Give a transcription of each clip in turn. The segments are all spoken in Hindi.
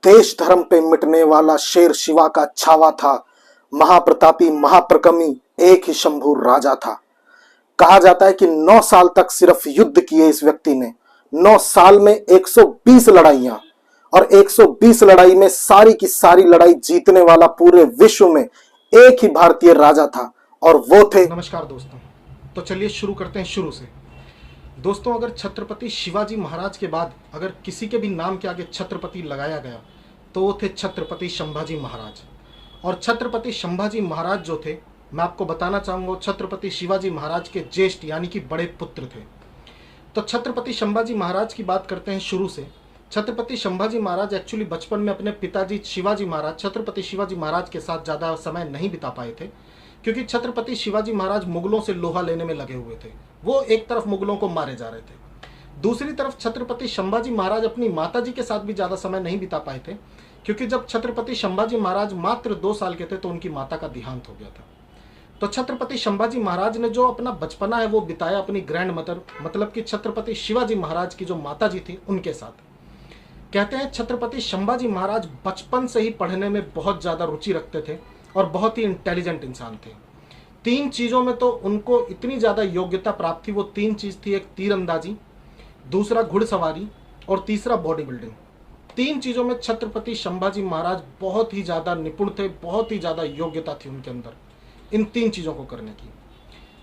देश धर्म पे मिटने वाला शेर शिवा का छावा था। महाप्रतापी महाप्रकमी एक ही शंभू राजा था। कहा जाता है कि 9 साल तक सिर्फ युद्ध किए इस व्यक्ति ने। 9 साल में 120 लड़ाइयां, और 120 लड़ाई में सारी की सारी लड़ाई जीतने वाला पूरे विश्व में एक ही भारतीय राजा था, और वो थे। नमस्कार दोस्तों, तो चलिए शुरू करते हैं शुरू से। दोस्तों, अगर छत्रपति शिवाजी महाराज के बाद अगर किसी के भी नाम के आगे छत्रपति लगाया गया तो वो थे छत्रपति संभाजी महाराज। और छत्रपति संभाजी महाराज जो थे, मैं आपको बताना चाहूँगा, छत्रपति शिवाजी महाराज के ज्येष्ठ यानी कि बड़े पुत्र थे। तो छत्रपति संभाजी महाराज की बात करते हैं शुरू से। छत्रपति संभाजी महाराज एक्चुअली बचपन में अपने पिताजी शिवाजी महाराज, छत्रपति शिवाजी महाराज के साथ ज़्यादा समय नहीं बिता पाए थे, क्योंकि छत्रपति शिवाजी महाराज मुगलों से लोहा लेने में लगे हुए थे। वो एक तरफ मुगलों को मारे जा रहे थे, दूसरी तरफ छत्रपति संभाजी महाराज अपनी माताजी के साथ भी ज़्यादा समय नहीं बिता पाए थे, क्योंकि जब छत्रपति संभाजी महाराज मात्र 2 साल के थे तो उनकी माता का देहांत हो गया था। तो छत्रपति संभाजी महाराज ने जो अपना बचपना है वो बिताया अपनी ग्रैंड मदर, मतलब कि छत्रपति शिवाजी महाराज की जो माता जी थी उनके साथ। कहते हैं छत्रपति संभाजी महाराज बचपन से ही पढ़ने में बहुत ज़्यादा रुचि रखते थे और बहुत ही इंटेलिजेंट इंसान थे। 3 चीज़ों में तो उनको इतनी ज़्यादा योग्यता प्राप्त थी। वो 3 चीज़ थी, एक तीरंदाजी, दूसरा घुड़सवारी और तीसरा बॉडी बिल्डिंग। 3 चीज़ों में छत्रपति संभाजी महाराज बहुत ही ज़्यादा निपुण थे, बहुत ही ज़्यादा योग्यता थी उनके अंदर इन 3 चीज़ों को करने की।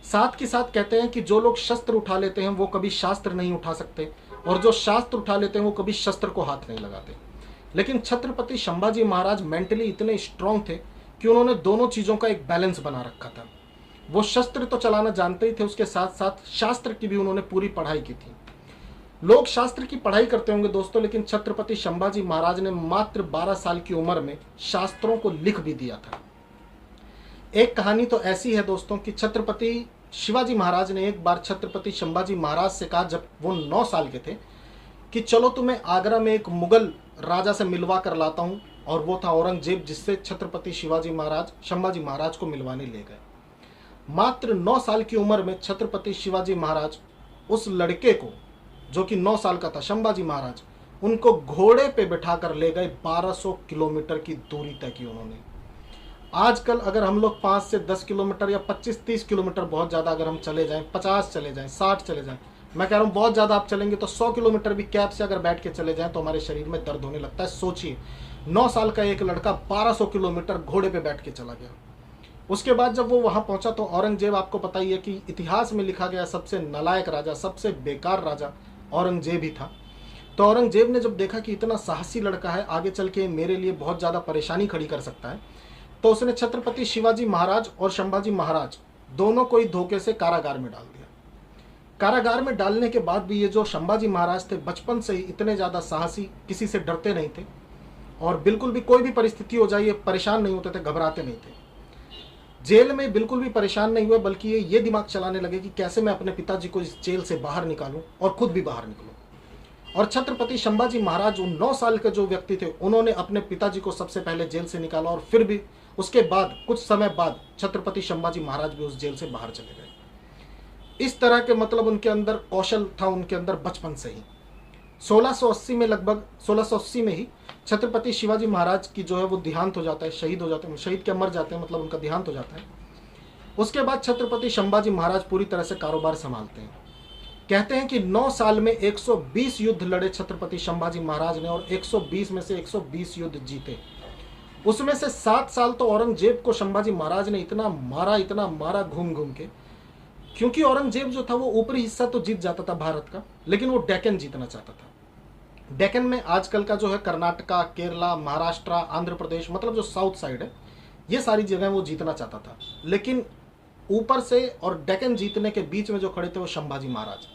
साथ के साथ कहते हैं कि जो लोग शस्त्र उठा लेते हैं वो कभी शास्त्र नहीं उठा सकते, और जो शास्त्र उठा लेते हैं वो कभी शस्त्र को हाथ नहीं लगाते। लेकिन छत्रपति संभाजी महाराज मेंटली इतने स्ट्रांग थे कि उन्होंने दोनों चीज़ों का एक बैलेंस बना रखा था। वो शस्त्र तो चलाना जानते ही थे, उसके साथ साथ शास्त्र की भी उन्होंने पूरी पढ़ाई की थी। लोग शास्त्र की पढ़ाई करते होंगे दोस्तों, लेकिन छत्रपति संभाजी महाराज ने मात्र 12 साल की उम्र में शास्त्रों को लिख भी दिया था। एक कहानी तो ऐसी है दोस्तों कि छत्रपति शिवाजी महाराज ने एक बार छत्रपति संभाजी महाराज से कहा, जब वो 9 साल के थे, कि चलो तुम्हें आगरा में एक मुगल राजा से मिलवा कर लाता हूँ, और वो था औरंगजेब, जिससे छत्रपति शिवाजी महाराज संभाजी महाराज को मिलवाने ले गए। मात्र 9 साल की उम्र में छत्रपति शिवाजी महाराज उस लड़के को, जो कि 9 साल का था, संभाजी महाराज, उनको घोड़े पे बिठा कर ले गए। 1200 किलोमीटर की दूरी तय की उन्होंने। आजकल अगर हम लोग 5 से 10 किलोमीटर या 25-30 किलोमीटर, बहुत ज़्यादा अगर हम चले जाएं, 50 चले जाएं, 60 चले जाएं, मैं कह रहा हूँ बहुत ज़्यादा आप चलेंगे तो 100 किलोमीटर भी कैब से अगर बैठ के चले जाएं तो हमारे शरीर में दर्द होने लगता है। सोचिए, 9 साल का एक लड़का 1200 किलोमीटर घोड़े पे बैठ के चला गया। उसके बाद जब वो वहाँ पहुँचा तो औरंगजेब, आपको पता ही है कि इतिहास में लिखा गया सबसे नालायक राजा, सबसे बेकार राजा औरंगजेब ही था। तो औरंगजेब ने जब देखा कि इतना साहसी लड़का है, आगे चल के मेरे लिए बहुत ज़्यादा परेशानी खड़ी कर सकता है, तो उसने छत्रपति शिवाजी महाराज और संभाजी महाराज दोनों को ही धोखे से कारागार में डाल दिया। कारागार में डालने के बाद भी ये जो संभाजी महाराज थे, बचपन से ही इतने ज़्यादा साहसी, किसी से डरते नहीं थे, और बिल्कुल भी कोई भी परिस्थिति हो जाए ये परेशान नहीं होते थे, घबराते नहीं थे। जेल में बिल्कुल भी परेशान नहीं हुए, बल्कि ये दिमाग चलाने लगे कि कैसे मैं अपने पिताजी को इस जेल से बाहर निकालूं और खुद भी बाहर निकलूं। और छत्रपति संभाजी महाराज, उन 9 साल के जो व्यक्ति थे, उन्होंने अपने पिताजी को सबसे पहले जेल से निकाला, और फिर भी उसके बाद कुछ समय बाद छत्रपति संभाजी महाराज भी उस जेल से बाहर चले गए। इस तरह के मतलब उनके अंदर कौशल था, उनके अंदर बचपन से ही। 1680 में, लगभग 1680 में ही छत्रपति शिवाजी महाराज की जो है वो देहांत हो जाता है, शहीद हो जाते हैं, शहीद क्या मर जाते हैं, मतलब उनका देहांत हो जाता है। उसके बाद छत्रपति संभाजी महाराज पूरी तरह से कारोबार संभालते हैं। कहते हैं कि 9 साल में 120 युद्ध लड़े छत्रपति संभाजी महाराज ने, और 120 में से 120 युद्ध जीते। उसमें से 7 साल तो औरंगजेब को संभाजी महाराज ने इतना मारा घूम घूम के, क्योंकि औरंगजेब जो था वो ऊपरी हिस्सा तो जीत जाता था भारत का, लेकिन वो डेक्कन जीतना चाहता था। डेक्कन में आजकल का जो है कर्नाटका, केरला, महाराष्ट्र, आंध्र प्रदेश, मतलब जो साउथ साइड है, ये सारी जगह वो जीतना चाहता था। लेकिन ऊपर से और डेक्कन जीतने के बीच में जो खड़े थे वो संभाजी महाराज,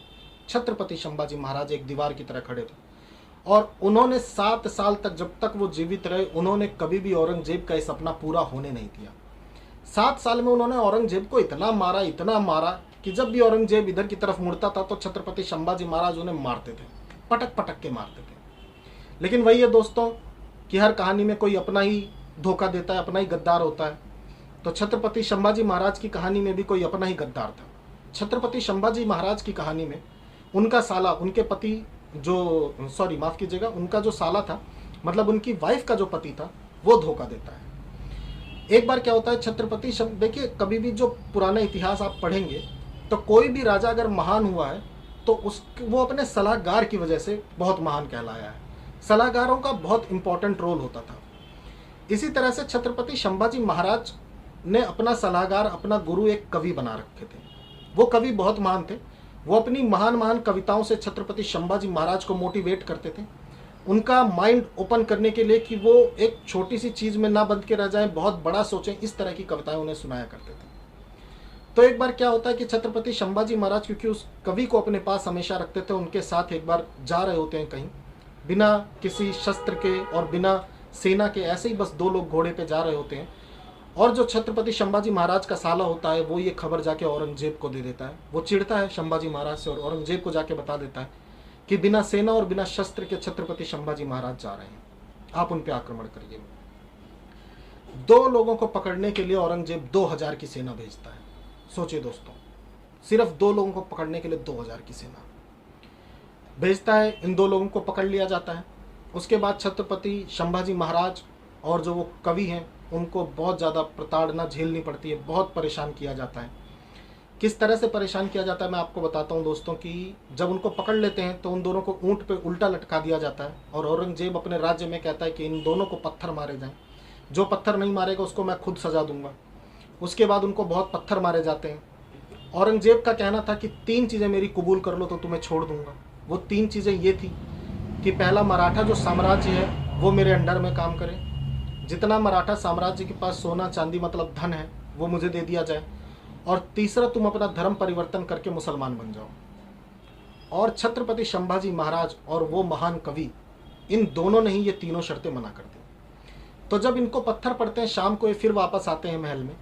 छत्रपति संभाजी महाराज एक दीवार की तरह खड़े थे। और उन्होंने 7 साल तक, जब तक वो जीवित रहे, उन्होंने कभी भी औरंगजेब का ये सपना पूरा होने नहीं दिया। 7 साल में उन्होंने औरंगजेब को इतना मारा कि जब भी औरंगजेब इधर की तरफ मुड़ता था तो छत्रपति संभाजी महाराज उन्हें मारते थे, पटक पटक के मारते थे। लेकिन वही है दोस्तों कि हर कहानी में कोई अपना ही धोखा देता है, अपना ही गद्दार होता है। तो छत्रपति संभाजी महाराज की कहानी में भी कोई अपना ही गद्दार था। छत्रपति संभाजी महाराज की कहानी में उनका साला, उनके पति जो, सॉरी माफ़ कीजिएगा, उनका जो साला था मतलब उनकी वाइफ का जो पति था वो धोखा देता है। एक बार क्या होता है, छत्रपति शब्द देखिए, कभी भी जो पुराना इतिहास आप पढ़ेंगे तो कोई भी राजा अगर महान हुआ है तो वो अपने सलाहकार की वजह से बहुत महान कहलाया है। सलाहकारों का बहुत इंपॉर्टेंट रोल होता था। इसी तरह से छत्रपति संभाजी महाराज ने अपना सलाहकार, अपना गुरु एक कवि बना रखे थे। वो कवि बहुत महान थे। वो अपनी महान महान कविताओं से छत्रपति संभाजी महाराज को मोटिवेट करते थे, उनका माइंड ओपन करने के लिए कि वो एक छोटी सी चीज़ में ना बंध के रह जाएं, बहुत बड़ा सोचें। इस तरह की कविताएं उन्हें सुनाया करते थे। तो एक बार क्या होता है कि छत्रपति संभाजी महाराज क्योंकि उस कवि को अपने पास हमेशा रखते थे, उनके साथ एक बार जा रहे होते हैं कहीं, बिना किसी शस्त्र के और बिना सेना के, ऐसे ही बस दो लोग घोड़े पे जा रहे होते हैं। और जो छत्रपति संभाजी महाराज का साला होता है वो ये खबर जाके औरंगजेब को दे देता है। वो चिढ़ता है संभाजी महाराज से और औरंगजेब को जाके बता देता है कि बिना सेना और बिना शस्त्र के छत्रपति संभाजी महाराज जा रहे हैं, आप उन पे आक्रमण करिए। 2 लोगों को पकड़ने के लिए औरंगजेब 2000 की सेना भेजता है। सोचिए दोस्तों, सिर्फ 2 लोगों को पकड़ने के लिए 2000 की सेना भेजता है। इन 2 लोगों को पकड़ लिया जाता है। उसके बाद छत्रपति संभाजी महाराज और जो वो कवि हैं उनको बहुत ज़्यादा प्रताड़ना झेलनी पड़ती है, बहुत परेशान किया जाता है। किस तरह से परेशान किया जाता है मैं आपको बताता हूँ दोस्तों कि जब उनको पकड़ लेते हैं तो उन दोनों को ऊंट पे उल्टा लटका दिया जाता है और औरंगजेब अपने राज्य में कहता है कि इन दोनों को पत्थर मारे जाएं, जो पत्थर नहीं मारेगा उसको मैं खुद सजा दूंगा। उसके बाद उनको बहुत पत्थर मारे जाते हैं। औरंगजेब का कहना था कि 3 चीज़ें मेरी कबूल कर लो तो तुम्हें छोड़ दूंगा। वो 3 चीज़ें ये थी कि पहला, मराठा जो साम्राज्य है वो मेरे अंडर में काम करे, जितना मराठा साम्राज्य के पास सोना चांदी मतलब धन है वो मुझे दे दिया जाए, और तीसरा, तुम अपना धर्म परिवर्तन करके मुसलमान बन जाओ। और छत्रपति संभाजी महाराज और वो महान कवि, इन दोनों ने ही ये तीनों शर्तें मना कर दी। तो जब इनको पत्थर पड़ते हैं शाम को, ये फिर वापस आते हैं महल में,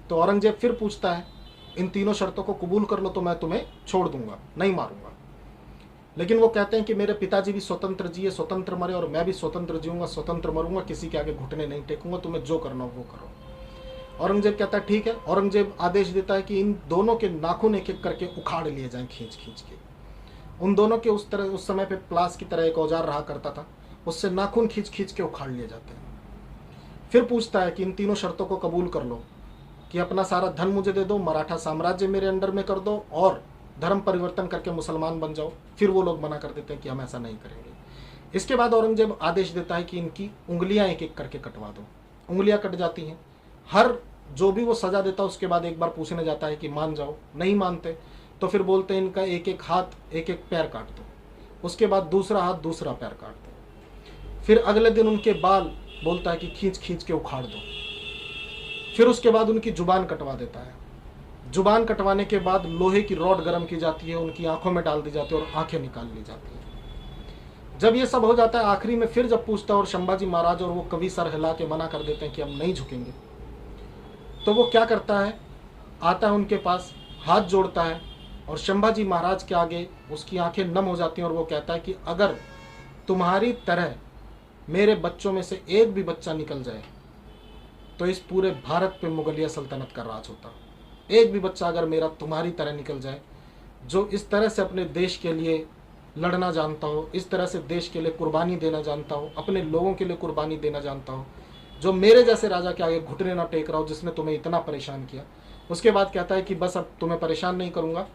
तो औरंगजेब फिर पूछता है इन तीनों शर्तों को कबूल कर लो तो मैं तुम्हें छोड़ दूंगा, नहीं मारूंगा। लेकिन वो कहते हैं कि मेरे पिताजी भी स्वतंत्र जिए, स्वतंत्र मरे, और मैं भी स्वतंत्र जीऊंगा, स्वतंत्र मरूंगा, किसी के आगे घुटने नहीं टेकूंगा, तुम्हें जो करना हो वो करो। औरंगजेब कहता है ठीक है। औरंगजेब आदेश देता है कि इन दोनों के नाखून एक एक करके उखाड़ लिए जाएं, खींच खींच के। उन दोनों के उस समय पे प्लास की तरह एक औजार रहा करता था, उससे नाखून खींच खींच के उखाड़ लिए जाते हैं। फिर पूछता है कि इन तीनों शर्तों को कबूल कर लो कि अपना सारा धन मुझे दे दो, मराठा साम्राज्य मेरे अंडर में कर दो, और धर्म परिवर्तन करके मुसलमान बन जाओ। फिर वो लोग मना कर देते हैं कि हम ऐसा नहीं करेंगे। इसके बाद औरंगजेब आदेश देता है कि इनकी उंगलियां एक एक करके कटवा दो। उंगलियां कट जाती हैं। हर जो भी वो सजा देता है उसके बाद एक बार पूछने जाता है कि मान जाओ, नहीं मानते तो फिर बोलते हैं इनका एक एक हाथ एक एक पैर काट दो, उसके बाद दूसरा हाथ दूसरा पैर काट दो। फिर अगले दिन उनके बाल बोलता है कि खींच खींच के उखाड़ दो। फिर उसके बाद उनकी जुबान कटवा देता है। जुबान कटवाने के बाद लोहे की रॉड गर्म की जाती है, उनकी आंखों में डाल दी जाती है और आंखें निकाल ली जाती है। जब ये सब हो जाता है, आखिरी में फिर जब पूछता है और संभाजी महाराज और वो कवि सर हिला के मना कर देते हैं कि हम नहीं झुकेंगे, तो वो क्या करता है, आता है उनके पास, हाथ जोड़ता है और संभाजी महाराज के आगे उसकी आंखें नम हो जाती हैं और वो कहता है कि अगर तुम्हारी तरह मेरे बच्चों में से एक भी बच्चा निकल जाए तो इस पूरे भारत पे मुगलिया सल्तनत का राज होता। एक भी बच्चा अगर मेरा तुम्हारी तरह निकल जाए, जो इस तरह से अपने देश के लिए लड़ना जानता हो, इस तरह से देश के लिए कुर्बानी देना जानता हो, अपने लोगों के लिए कुर्बानी देना जानता हो, जो मेरे जैसे राजा के आगे घुटने ना टेक रहा हो, जिसने तुम्हें इतना परेशान किया। उसके बाद कहता है कि बस अब तुम्हें परेशान नहीं करूँगा।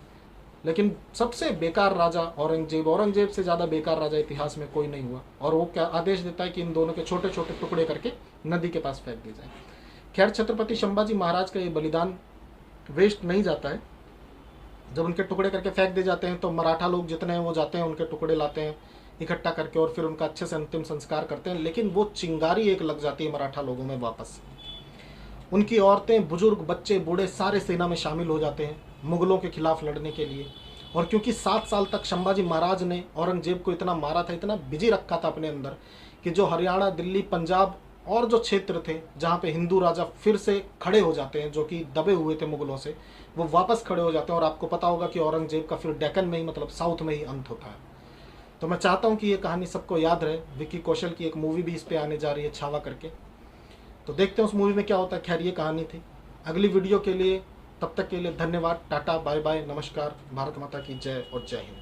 लेकिन सबसे बेकार राजा औरंगजेब से ज़्यादा बेकार राजा इतिहास में कोई नहीं हुआ। और वो क्या आदेश देता है कि इन दोनों के छोटे छोटे टुकड़े करके नदी के पास फेंक दिए जाए। खैर, छत्रपति संभाजी महाराज का ये बलिदान वेस्ट नहीं जाता है। जब उनके टुकड़े करके फेंक दिए जाते हैं तो मराठा लोग जितने हैं वो जाते हैं, उनके टुकड़े लाते हैं इकट्ठा करके और फिर उनका अच्छे से अंतिम संस्कार करते हैं। लेकिन वो चिंगारी एक लग जाती है मराठा लोगों में वापस। उनकी औरतें, बुजुर्ग, बच्चे, बूढ़े सारे सेना में शामिल हो जाते हैं मुगलों के खिलाफ लड़ने के लिए। और क्योंकि 7 साल तक संभाजी महाराज ने औरंगजेब को इतना मारा था, इतना बिजी रखा था अपने अंदर, कि जो हरियाणा, दिल्ली, पंजाब और जो क्षेत्र थे जहाँ पे हिंदू राजा फिर से खड़े हो जाते हैं, जो कि दबे हुए थे मुगलों से, वो वापस खड़े हो जाते हैं। और आपको पता होगा कि औरंगजेब का फिर डेक्कन में ही, मतलब साउथ में ही अंत होता है। तो मैं चाहता हूँ कि ये कहानी सबको याद रहे। विक्की कौशल की एक मूवी भी इस पर आने जा रही है, छावा करके, तो देखते हैं उस मूवी में क्या होता है। खैर, ये कहानी थी। अगली वीडियो के लिए, तब तक के लिए धन्यवाद, टाटा, बाय बाय, नमस्कार, भारत माता की जय और जय हिंद।